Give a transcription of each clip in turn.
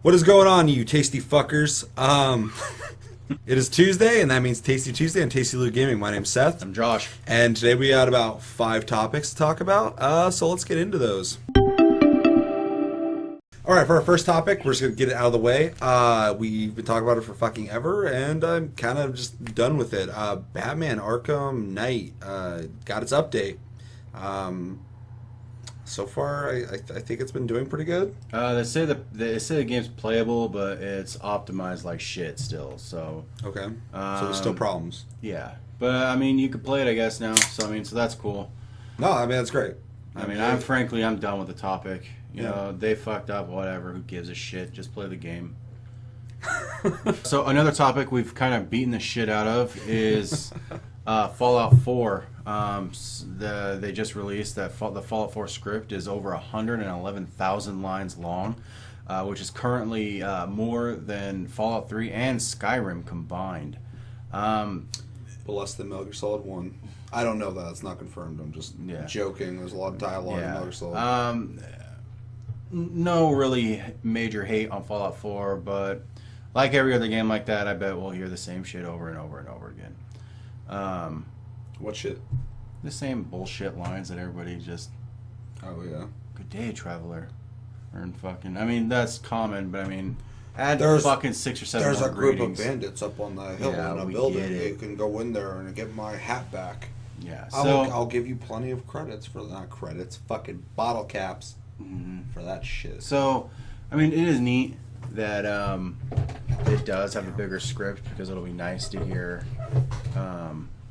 What is going on, you tasty fuckers? It is Tuesday, and that means Tasty Tuesday and Tasty Loot Gaming. My name's Seth. I'm Josh. And today we got about 5 topics to talk about, so let's get into those. Alright, for our first topic, we're just going to get it out of the way. We've been talking about it for fucking ever, and I'm kind of just done with it. Batman Arkham Knight got its update. So far, I think it's been doing pretty good. They say the game's playable, but it's optimized like shit still. So okay, so there's still problems. Yeah, but I mean, you could play it, I guess now. So I mean, so that's cool. No, I mean that's great. I'm frankly, I'm done with the topic. You know, they fucked up. Whatever. Who gives a shit? Just play the game. So another topic we've kind of beaten the shit out of is Fallout 4. They just released that the Fallout 4 script is over 111,000 lines long, which is currently more than Fallout 3 and Skyrim combined. But less than Metal Gear Solid 1. I don't know that. It's not confirmed. I'm just joking. There's a lot of dialogue in Metal Gear Solid. No really major hate on Fallout 4, but like every other game like that, I bet we'll hear the same shit over and over and over again. What shit? The same bullshit lines that everybody just... Oh, yeah. Good day, traveler. Or fucking... I mean, that's common, but I mean... Add fucking 6 or 7 There's more a group greetings. of bandits up on the hill in a building. You can go in there and get my hat back. Yeah, so... I'll give you plenty of credits for... Not credits. Fucking bottle caps. For that shit. So, I mean, it is neat that it does have a bigger script because it'll be nice to hear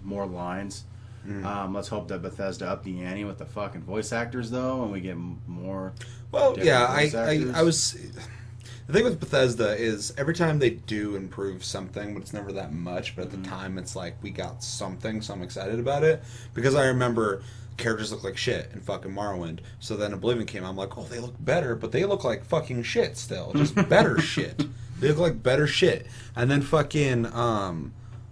more lines. Let's hope that Bethesda up the ante with the fucking voice actors, though, and we get more. Well, yeah, I was. The thing with Bethesda is every time they do improve something, but it's never that much. But at the time, it's like we got something, so I'm excited about it because I remember characters look like shit in fucking Morrowind. So then Oblivion came out. I'm like, oh, they look better, but they look like fucking shit still, just better shit. They look like better shit. And then fucking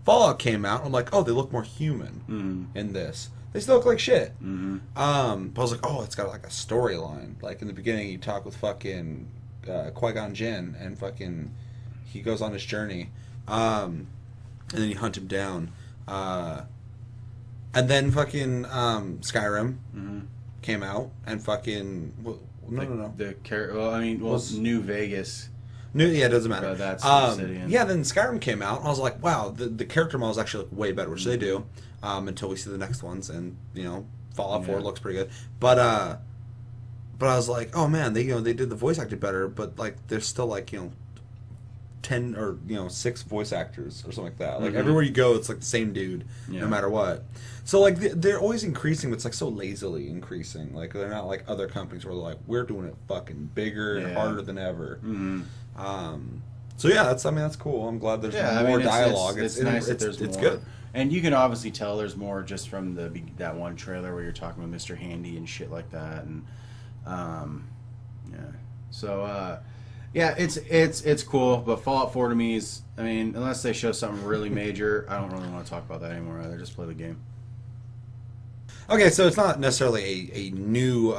Fallout came out. I'm like, oh, they look more human in this. They still look like shit. But I was like, oh, it's got like a storyline. Like in the beginning, you talk with fucking Qui-Gon Jinn, and fucking he goes on his journey, and then you hunt him down. And then fucking Skyrim came out, and fucking no. New Vegas. It doesn't matter. That's Obsidian. Yeah, then Skyrim came out, and I was like, wow, the character models actually look way better, which they do, until we see the next ones, and Fallout 4 looks pretty good, but I was like, oh man, they did the voice acting better, but like there's still like 10 or 6 voice actors or something like that. Like everywhere you go, it's like the same dude, no matter what. So like they're always increasing, but it's like so lazily increasing. Like they're not like other companies where they're like, we're doing it fucking bigger and harder than ever. So yeah, that's cool. I'm glad there's more dialogue. It's nice that there's more. It's good. And you can obviously tell there's more just from that one trailer where you're talking with Mr. Handy and shit like that. And so it's cool. But Fallout 4 to me is, I mean, unless they show something really major, I don't really want to talk about that anymore. I'd rather just play the game. Okay, so it's not necessarily a new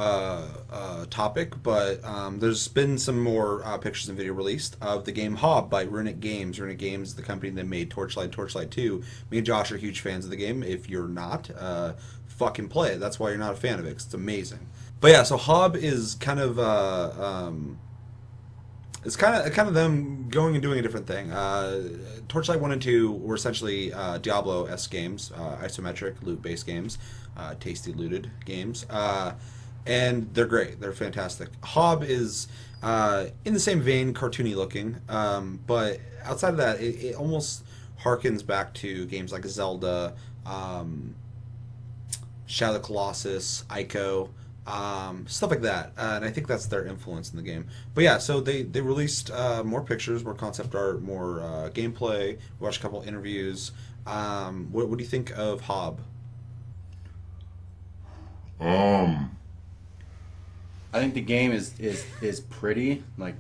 topic, but there's been some more pictures and video released of the game HOB by Runic Games. Runic Games is the company that made Torchlight 2. Me and Josh are huge fans of the game. If you're not, fucking play it. That's why you're not a fan of it, 'cause it's amazing. But yeah, so HOB is kind of it's kind of them going and doing a different thing. Torchlight 1 and 2 were essentially Diablo-esque games, isometric, loot-based games, tasty looted games, and they're great. They're fantastic. HOB is in the same vein, cartoony looking, but outside of that, it almost harkens back to games like Zelda, Shadow of the Colossus, Ico, stuff like that, and I think that's their influence in the game. But yeah, so they released more pictures, more concept art, more gameplay. We watched a couple interviews. What do you think of HOB? I think the game is pretty, like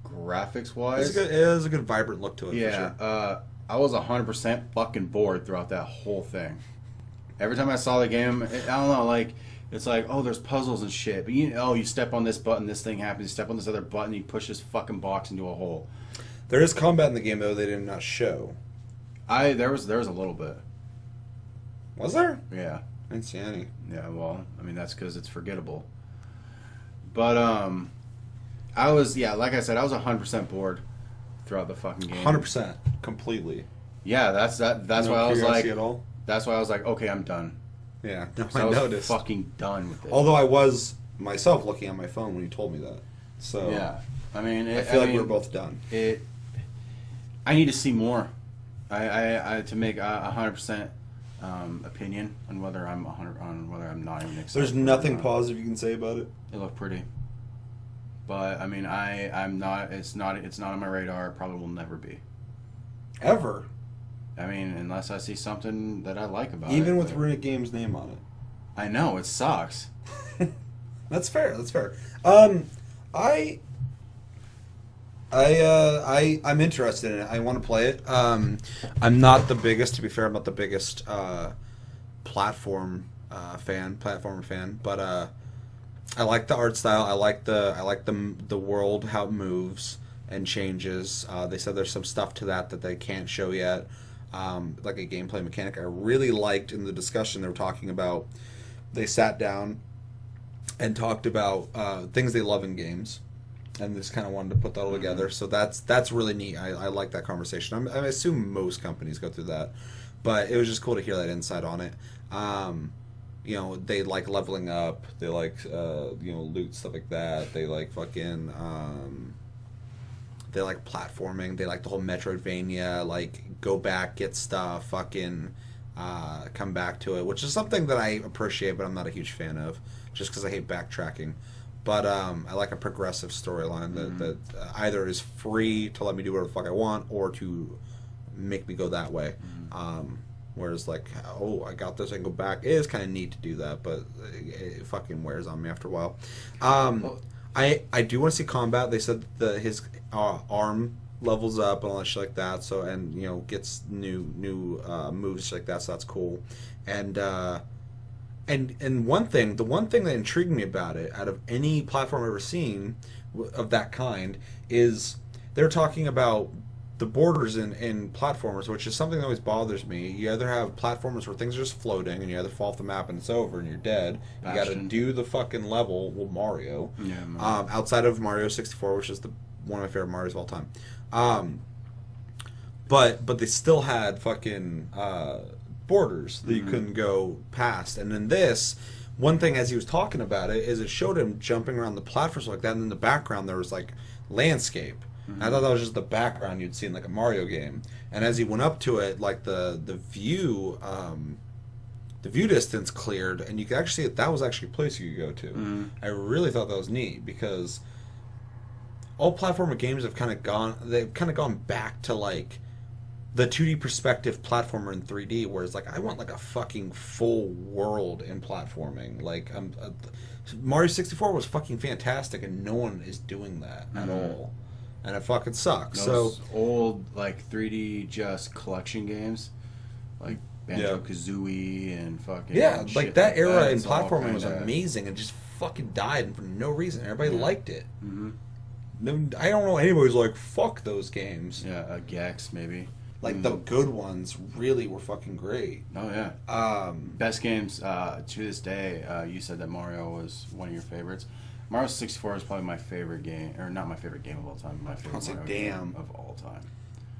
graphics wise. It has a good vibrant look to it. Yeah, for sure. I was 100% fucking bored throughout that whole thing. Every time I saw the game, I don't know, like It's like, oh, there's puzzles and shit. But you step on this button, this thing happens. You step on this other button, you push this fucking box into a hole. There is combat in the game though they did not show. There was a little bit. Was there? Yeah. I didn't see any. Yeah. Well, I mean that's because it's forgettable. But I was like I said, I was 100% bored throughout the fucking game. 100%, completely. Yeah, that's why I was like, at all? That's why I was like, okay, I'm done. Yeah, So I was fucking done with it. Although I was myself looking at my phone when you told me that. So yeah, I mean, I feel like we're both done. I need to see more. I to make a 100% opinion on whether I'm not even excited. There's nothing positive you can say about it. It looked pretty, but I mean, I'm not. It's not on my radar. It probably will never be. Ever. I mean, unless I see something that I like about it. Even with Runic Games' name on it. I know, it sucks. That's fair. I'm interested in it. I want to play it. I'm not the biggest, to be fair, I'm not the biggest platformer fan, but I like the art style. I like the world, how it moves and changes. They said there's some stuff to that they can't show yet. Like a gameplay mechanic I really liked in the discussion they were talking about. They sat down and talked about things they love in games, and just kind of wanted to put that all together. So that's really neat. I like that conversation. I assume most companies go through that, but it was just cool to hear that insight on it. They like leveling up. They like loot, stuff like that. They like fucking. They like platforming. They like the whole Metroidvania, like go back, get stuff, fucking come back to it, which is something that I appreciate, but I'm not a huge fan of, just because I hate backtracking. But I like a progressive storyline that either is free to let me do whatever the fuck I want, or to make me go that way. Whereas like, oh, I got this, I can go back. It is kind of neat to do that, but it fucking wears on me after a while. I do want to see combat. They said that his arm levels up and all that shit like that. So gets new moves shit like that. So that's cool. And the one thing that intrigued me about it, out of any platform I've ever seen of that kind, is they're talking about the borders in platformers, which is something that always bothers me. You either have platformers where things are just floating, and you either fall off the map and it's over and you're dead. You got to do the fucking level. Well, Mario. Yeah. Outside of Mario 64, which is one of my favorite Marios of all time. But they still had fucking borders that you couldn't go past. And in this, one thing as he was talking about it is it showed him jumping around the platforms like that, and in the background there was like landscape. I thought that was just the background you'd see in like a Mario game. And as he went up to it, like the view distance cleared, and you could actually see that was actually a place you could go to. I really thought that was neat, because all platformer games have kind of gone back to like the 2D perspective platformer in 3D, where it's like I want like a fucking full world in platforming. Like Mario 64 was fucking fantastic, and no one is doing that at all. And it fucking sucks. Those old like 3D just collection games, like Banjo-Kazooie and fucking like that era in platforming was amazing, and just fucking died for no reason. Everybody liked it. I don't know anybody who's like fuck those games. Yeah, Gex maybe. Like the good ones really were fucking great. Oh yeah. Best games to this day. You said that Mario was one of your favorites. Mario 64 is probably my favorite game, or not my favorite game of all time, my favorite Mario game of all time.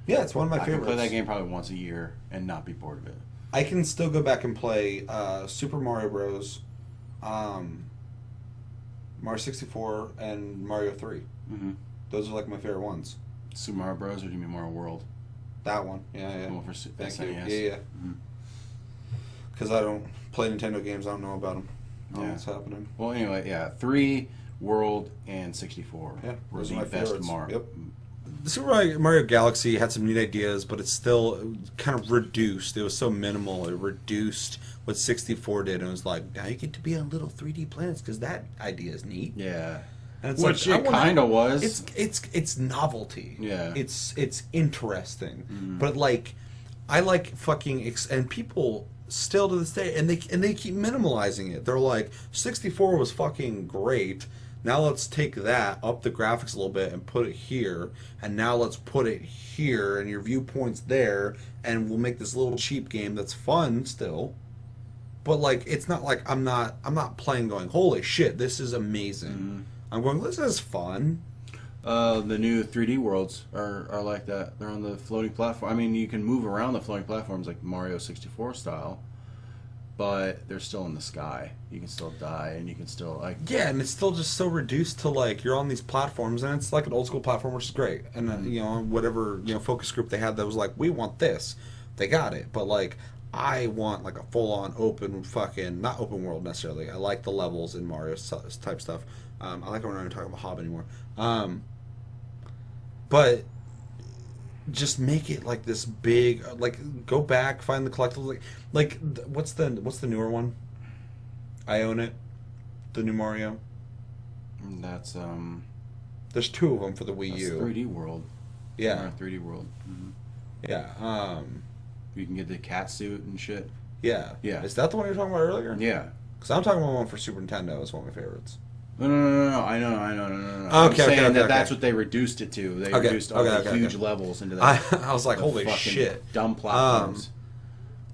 Yeah, it's one of my favorites. I can play that game probably once a year and not be bored of it. I can still go back and play Super Mario Bros., Mario 64, and Mario 3. Those are like my favorite ones. Super Mario Bros., or do you mean Mario World? That one, yeah. The one for Thank you. SNES. Yeah. Because I don't play Nintendo games, I don't know about them. What's happening. Well, anyway, 3, World, and 64 were those the are my best favorites. Mario. Yep. The Super Mario Galaxy had some neat ideas, but it's still kind of reduced. It was so minimal. It reduced what 64 did, and it was like, now you get to be on little 3D planets, because that idea is neat. Yeah. And it's which it kind of was. It's novelty. Yeah. It's interesting. But like, I like fucking and people still to this day, and they keep minimalizing it. They're like, 64 was fucking great. Now let's take that, up the graphics a little bit, and put it here. And now let's put it here, and your viewpoint's there, and we'll make this little cheap game that's fun still. But like, it's not like I'm not playing going, holy shit, this is amazing. Mm-hmm. I'm going, this is fun. The new 3D worlds are like that. They're on the floating platform. I mean, you can move around the floating platforms like Mario 64 style, but they're still in the sky. You can still die, and you can still like... Yeah, and it's still just so reduced to like, you're on these platforms, and it's like an old school platform, which is great. And you know, whatever, you know, focus group they had that was like, we want this. They got it. But like, I want like a full-on open fucking, not open world necessarily. I like the levels in Mario type stuff. I like when we're not even talking about HOB anymore. But just make it like this big, like go back, find the collectibles. Like what's the newer one? I own it. The new Mario. That's There's two of them for the Wii U. 3D World. Yeah. 3D World. Mm-hmm. Yeah. You can get the cat suit and shit. Yeah. Yeah. Is that the one you were talking about earlier? Yeah. Because I'm talking about one for Super Nintendo. It's one of my favorites. No. I know. I'm saying that's what they reduced it to. They reduced all the huge levels into that. I was like, holy shit. Dumb platforms.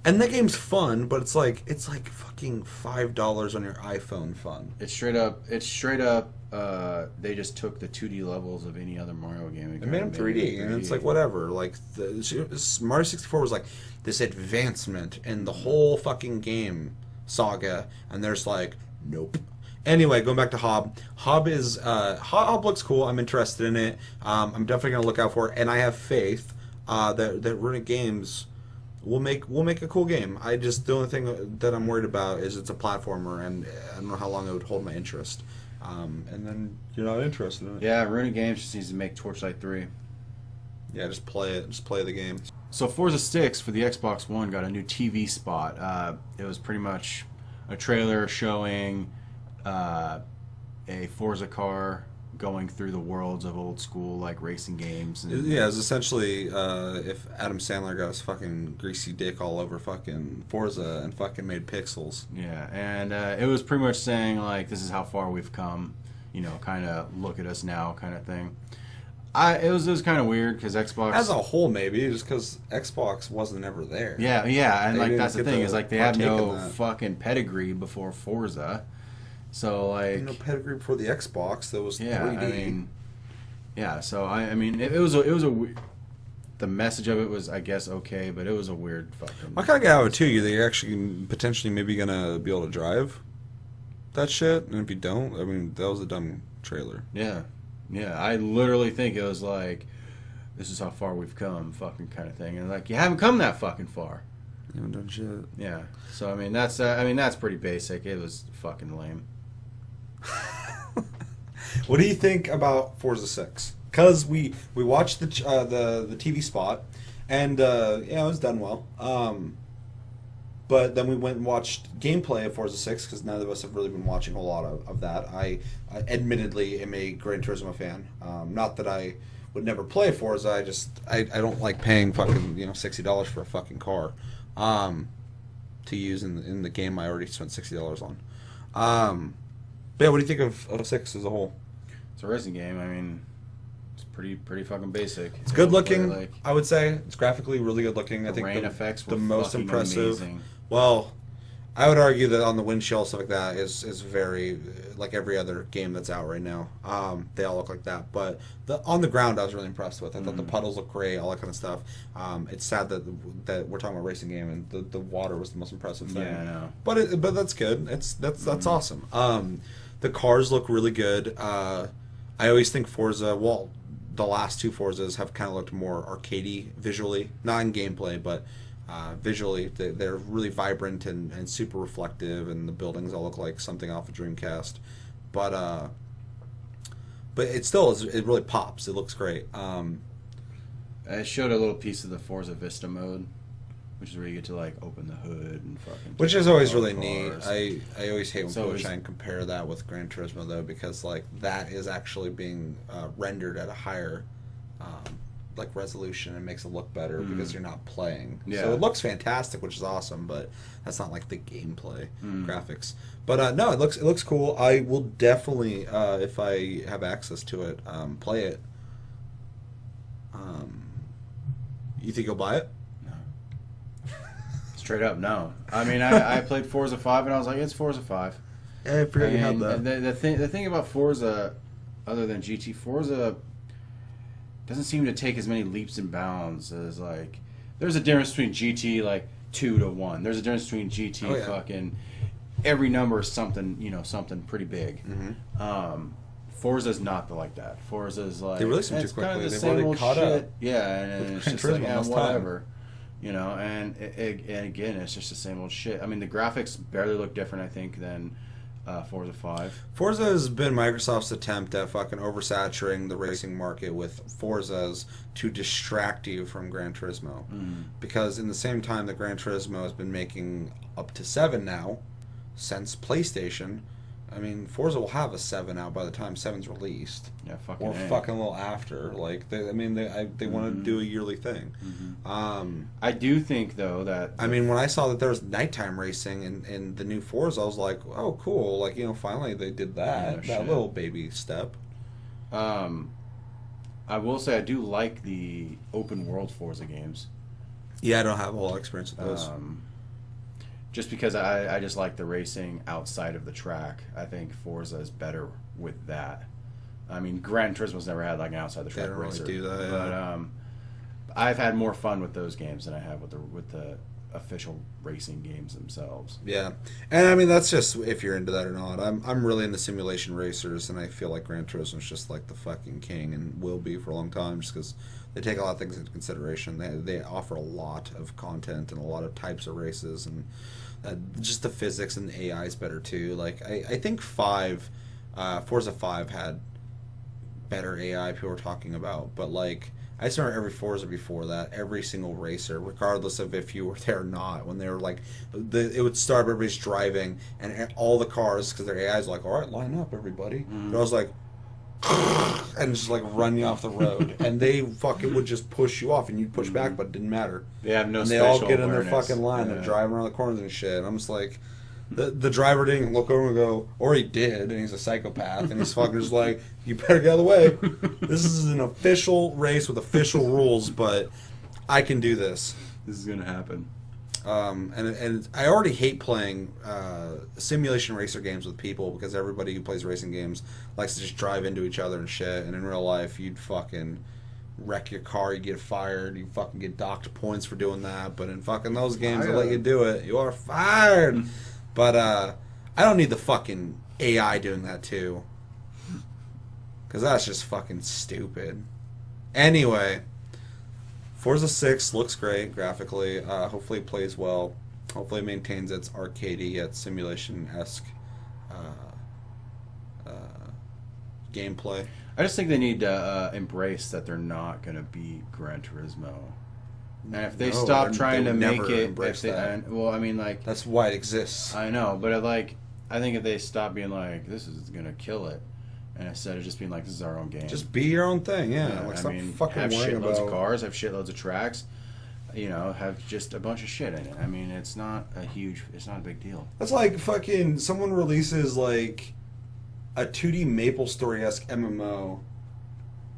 And that game's fun, but it's like fucking $5 on your iPhone fun. It's straight up. They just took the 2D levels of any other Mario game and made them 3D, and it's like whatever. Like Mario 64 was like this advancement in the whole fucking game saga, and there's like, nope. Anyway, going back to HOB. HOB looks cool. I'm interested in it. I'm definitely gonna look out for it, and I have faith that Runic Games will make a cool game. The only thing that I'm worried about is it's a platformer, and I don't know how long it would hold my interest. And then you're not interested in it. Yeah, Runic Games just needs to make Torchlight 3. Yeah, just play it. Just play the game. So Forza 6 for the Xbox One got a new TV spot. It was pretty much a trailer showing a Forza car going through the worlds of old school like racing games. And yeah, it's essentially if Adam Sandler got his fucking greasy dick all over fucking Forza and fucking made pixels. Yeah, and it was pretty much saying like, this is how far we've come. You know, kind of look at us now, kind of thing. It was kind of weird because Xbox as a whole, maybe just because Xbox wasn't ever there. Yeah, and like that's the thing is like they have no fucking pedigree before Forza. So like no pedigree before the Xbox that was 3D. I mean, yeah. So I mean, it was a the message of it was, I guess, okay, but it was a weird fucking. I kind of got out of it too. You're actually potentially maybe gonna be able to drive that shit, and if you don't, I mean, that was a dumb trailer. Yeah. I literally think it was like, this is how far we've come, fucking kind of thing, and like you haven't come that fucking far. You haven't done shit. Yeah. So I mean, that's pretty basic. It was fucking lame. What do you think about Forza 6? Because we watched the TV spot, and it was done well. But then we went and watched gameplay of Forza 6 because none of us have really been watching a lot of that. I admittedly am a Gran Turismo fan. Not that I would never play Forza. I don't like paying fucking $60 for a fucking car to use in the game I already spent $60 on. But yeah, what do you think of 6 as a whole? It's a racing game. I mean, it's pretty fucking basic. It's good looking, I would say. It's graphically really good looking. I think rain effects were the most impressive. Amazing. Well, I would argue that on the windshield stuff like that is very like every other game that's out right now. They all look like that, but on the ground I was really impressed with. I thought the puddles looked great, all that kind of stuff. It's sad that we're talking about a racing game and the water was the most impressive thing. Yeah, I know. But that's good. That's awesome. The cars look really good. I always think Forza. Well, the last two Forzas have kind of looked more arcadey visually, not in gameplay, but. Visually, they're really vibrant and super reflective, and the buildings all look like something off a Dreamcast. But it still is. It really pops. It looks great. I showed a little piece of the Forza Vista mode, which is where you get to like open the hood and fucking. Which is always really neat. I always hate when people try and compare that with Gran Turismo though, because like that is actually being rendered at a higher like resolution and makes it look better because you're not playing. Yeah. So it looks fantastic, which is awesome, but that's not like the gameplay graphics. But no, it looks cool. I will definitely, if I have access to it, play it. You think you'll buy it? No. Straight up, no. I mean, I played Forza 5 and I was like, it's Forza 5. Yeah, I forgot you had that. The thing about Forza, other than GT, Forza doesn't seem to take as many leaps and bounds as like. There's a difference between GT like 2 to 1. There's a difference between GT fucking every number is something something pretty big. Forza's not like that. Forza's like they released them too it's quickly. kind of the They've same already old caught shit. up. Yeah, and it's Gran just like Turismo whatever. And again, it's just the same old shit. I mean, the graphics barely look different, I think, than Forza 5. Forza has been Microsoft's attempt at fucking oversaturating the racing market with Forzas to distract you from Gran Turismo. Because in the same time that Gran Turismo has been making up to 7 now, since PlayStation, I mean, Forza will have a 7 out by the time 7's released. Yeah, fucking or A. fucking a little after. Like, they want to do a yearly thing. I do think though that I mean, when I saw that there was nighttime racing in the new Forza, I was like, oh, cool. Like, finally they did that. That little baby step. I will say I do like the open world Forza games. Yeah, I don't have a whole experience with those. Just because I just like the racing outside of the track. I think Forza is better with that. I mean, Gran Turismo's never had like an outside the track racer. Really do that, but I've had more fun with those games than I have with the official racing games themselves. Yeah, and I mean that's just if you're into that or not. I'm really into simulation racers, and I feel like Gran Turismo's just like the fucking king and will be for a long time, just because they take a lot of things into consideration. They offer a lot of content and a lot of types of races, and just the physics and the AI is better too. Like I think Forza 5 had better AI people were talking about, but like I just remember every Forza before that, every single racer, regardless of if you were there or not, when they were like, it would start, everybody's driving, and all the cars, because their AI is like, all right, line up, everybody. And I was like, and just like run you off the road, and they fucking would just push you off, and you'd push back, but it didn't matter. They have no. And they all get in their fucking line, they're driving around the corners and shit. And I'm just like, the driver didn't look over and go, or he did, and he's a psychopath, and he's fucking just like, you better get out of the way. This is an official race with official rules, but I can do this. This is gonna happen. And I already hate playing simulation racer games with people, because everybody who plays racing games likes to just drive into each other and shit. And in real life, you'd fucking wreck your car, you get fired, you fucking get docked points for doing that. But in fucking those games, they let you do it. You are fired. But I don't need the fucking AI doing that too, because that's just fucking stupid. Anyway. Forza 6 looks great graphically. Hopefully it plays well. Hopefully it maintains its arcadey yet simulation-esque gameplay. I just think they need to embrace that they're not going to be Gran Turismo. And if they stop trying to make it, well, I mean, like that's why it exists. I know, but I think if they stop being like, this is going to kill it, and instead of just being like, this is our own game. Just be your own thing, yeah. Like, I mean, have shitloads of cars, have shitloads of tracks, have just a bunch of shit in it. I mean, it's not a big deal. That's like fucking, someone releases like a 2D MapleStory-esque MMO,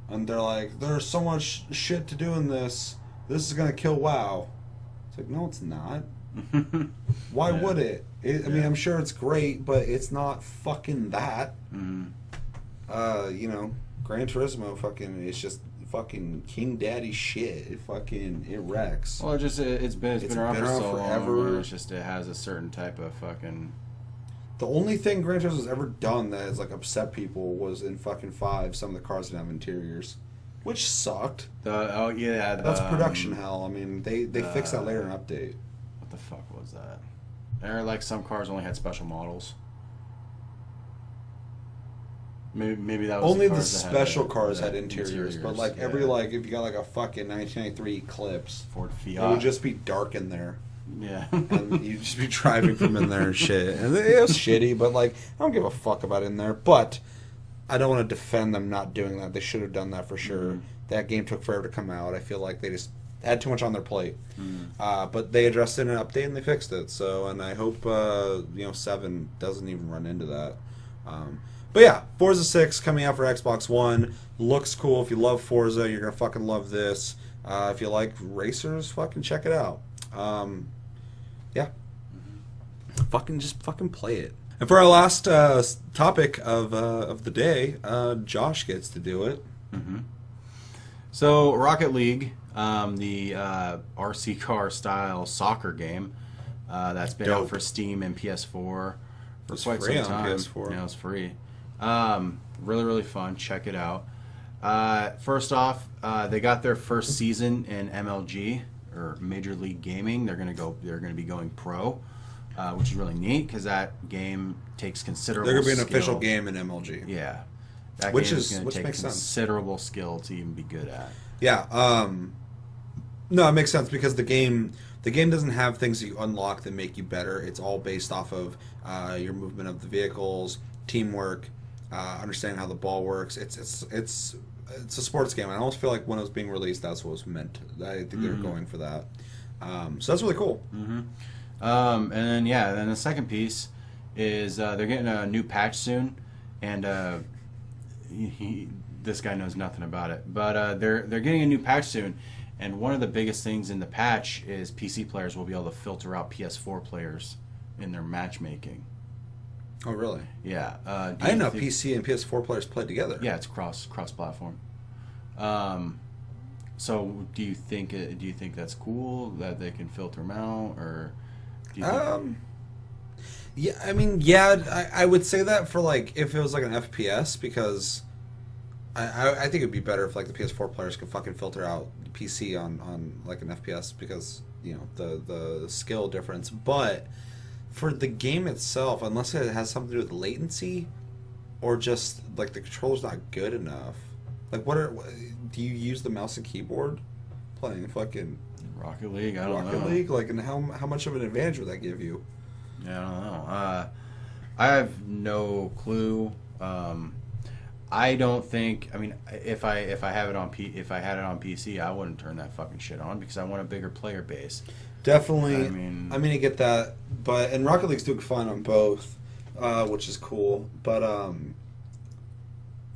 and they're like, there's so much shit to do in this. This is going to kill WoW. It's like, no, it's not. Why would it? I mean, I'm sure it's great, but it's not fucking that. Gran Turismo fucking, it's just fucking King Daddy shit. It wrecks. Well, it's been around for so forever. Long. It's just, it has a certain type of fucking. The only thing Gran Turismo has ever done that has like upset people was in fucking 5. Some of the cars didn't have interiors, which sucked. That's production hell. I mean, they fixed that later in an update. What the fuck was that? There, like, some cars only had special models. Maybe that was only the special cars had interiors, but like every if you got like a fucking 1993 Eclipse, Ford Fiat, it would just be dark in there. Yeah, and you'd just be driving from in there and shit, and it was shitty. But like, I don't give a fuck about in there. But I don't want to defend them not doing that. They should have done that for sure. that game took forever to come out. I feel like they just had too much on their plate. But they addressed it in an update and they fixed it. So, and I hope 7 doesn't even run into that. But yeah, Forza 6 coming out for Xbox One. Looks cool. If you love Forza, you're gonna fucking love this. If you like racers, fucking check it out. Yeah. Fucking play it. And for our last topic of the day, Josh gets to do it. So Rocket League, the RC car style soccer game that's been out for Steam and PS4 for quite some time. PS4. Yeah, it's free. Really, really fun. Check it out. First off, they got their first season in MLG or Major League Gaming. They're gonna be going pro, which is really neat because that game takes considerable. They're gonna be an skill. official game in MLG. Yeah, that which game is going to take makes considerable skill to even be good at. Yeah. No, it makes sense because the game doesn't have things that you unlock that make you better. It's all based off of your movement of the vehicles, teamwork, understanding how the ball works. It's a sports game. I almost feel like when it was being released, that's what it was meant. I think they were going for that. So that's really cool. And then the second piece is they're getting a new patch soon, and this guy knows nothing about it, but they're getting a new patch soon, and one of the biggest things in the patch is PC players will be able to filter out PS4 players in their matchmaking. Oh, really? Yeah. I didn't know PC and PS4 players played together. Yeah, it's cross-platform. So do you think that's cool that they can filter them out, or do you think yeah, I mean, yeah, I would say that for like if it was like an FPS, because I think it'd be better if like the PS4 players could fucking filter out PC on like an FPS because the skill difference. But for the game itself, unless it has something to do with latency or just like the controller's not good enough, like do you use the mouse and keyboard playing fucking Rocket League? I don't know. Rocket League, like, and how much of an advantage would that give you? Yeah, I don't know. I have no clue. I don't think. I mean, if I had it on PC, I wouldn't turn that fucking shit on because I want a bigger player base. Definitely. I mean, I get that, and Rocket League's doing fine on both, which is cool. But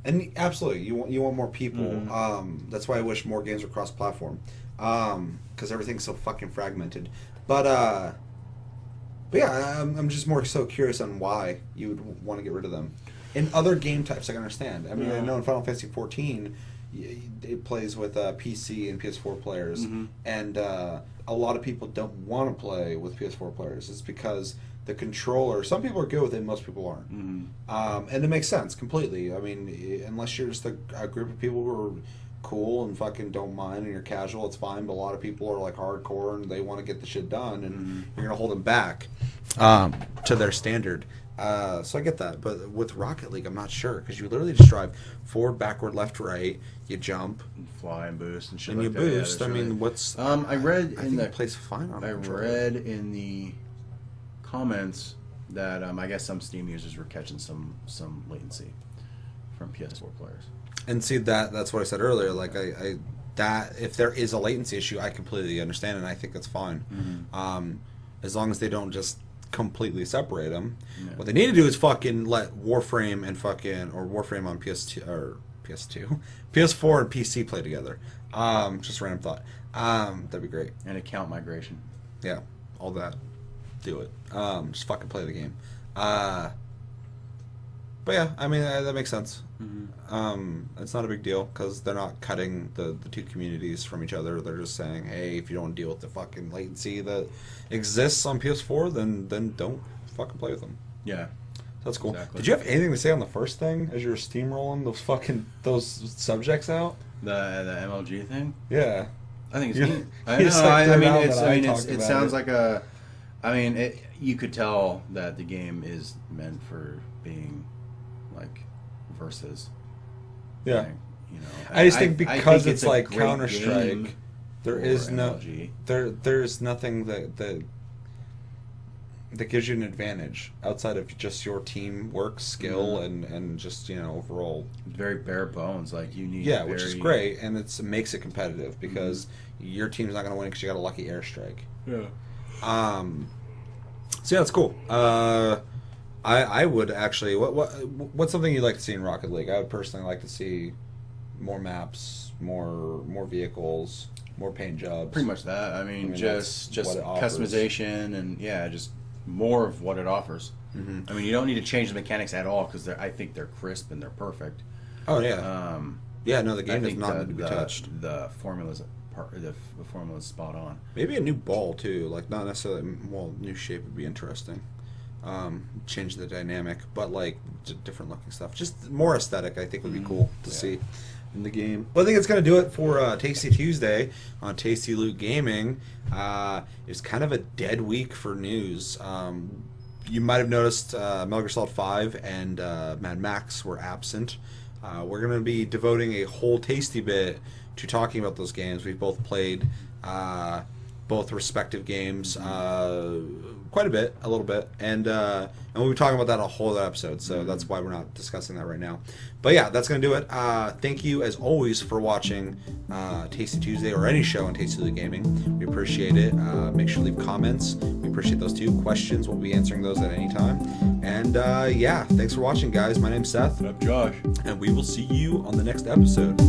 and absolutely, you want more people. That's why I wish more games were cross-platform, because everything's so fucking fragmented. But yeah, I'm just more so curious on why you would want to get rid of them. In other game types, I can understand. I mean, I know in Final Fantasy XIV, it plays with PC and PS4 players, and a lot of people don't want to play with PS4 players. It's because the controller, some people are good with it, most people aren't. And it makes sense completely. I mean, unless you're just a group of people who are cool and fucking don't mind and you're casual, it's fine. But a lot of people are like hardcore and they want to get the shit done, and you're gonna hold them back to their standard. So I get that, but with Rocket League, I'm not sure because you literally just drive forward, backward, left, right. You jump, and fly, and boost, and shit. And like you boost. Yeah, I mean, what's? I read I think it plays fine on. I read in the comments that I guess some Steam users were catching some latency from PS4 players. And see that's what I said earlier. Like I that if there is a latency issue, I completely understand, and I think that's fine. As long as they don't just completely separate them. Yeah. What they need to do is fucking let Warframe and Warframe on PS2 or PS2, PS4 and PC play together. Just a random thought. That'd be great. And account migration. Yeah, all that. Do it. Just fucking play the game. But yeah, I mean that makes sense. It's not a big deal because they're not cutting the two communities from each other. They're just saying, hey, if you don't deal with the fucking latency that exists on PS4, then don't fucking play with them. Yeah, that's cool. Exactly. Did you have anything to say on the first thing as you were steamrolling those subjects out? The MLG thing. Yeah, I think it's neat. I mean, it sounds like a. I mean, you could tell that the game is meant for being like versus. Yeah. You know, I just think because it's like Counter-Strike, there is no MLG. There's nothing that that gives you an advantage outside of just your teamwork skill and just overall very bare bones. Like you need which is great, and it makes it competitive because your team's not going to win because you got a lucky airstrike. So yeah, it's cool. I would actually what's something you'd like to see in Rocket League? I would personally like to see more maps, more vehicles, more paint jobs. Pretty much that. I mean just customization and just more of what it offers. I mean, you don't need to change the mechanics at all because I think they're crisp and they're perfect. Oh yeah. No, the game does not need to be touched. The formula's spot on. Maybe a new ball too, like not necessarily. Well, new shape would be interesting. Change the dynamic, but like different looking stuff. Just more aesthetic, I think, would be cool to see in the game. Well, I think it's going to do it for Tasty Tuesday on Tasty Loot Gaming. It's kind of a dead week for news. You might have noticed Metal Gear Solid 5 and Mad Max were absent. We're going to be devoting a whole Tasty bit to talking about those games. We've both played both respective games quite a little bit, and we'll be talking about that a whole other episode, so that's why we're not discussing that right now. But yeah, that's going to do it. Thank you, as always, for watching Tasty Tuesday or any show on Tasty Loot Gaming. We appreciate it. Make sure to leave comments. We appreciate those too. Questions, we'll be answering those at any time. And thanks for watching, guys. My name's Seth. I'm Josh. And we will see you on the next episode.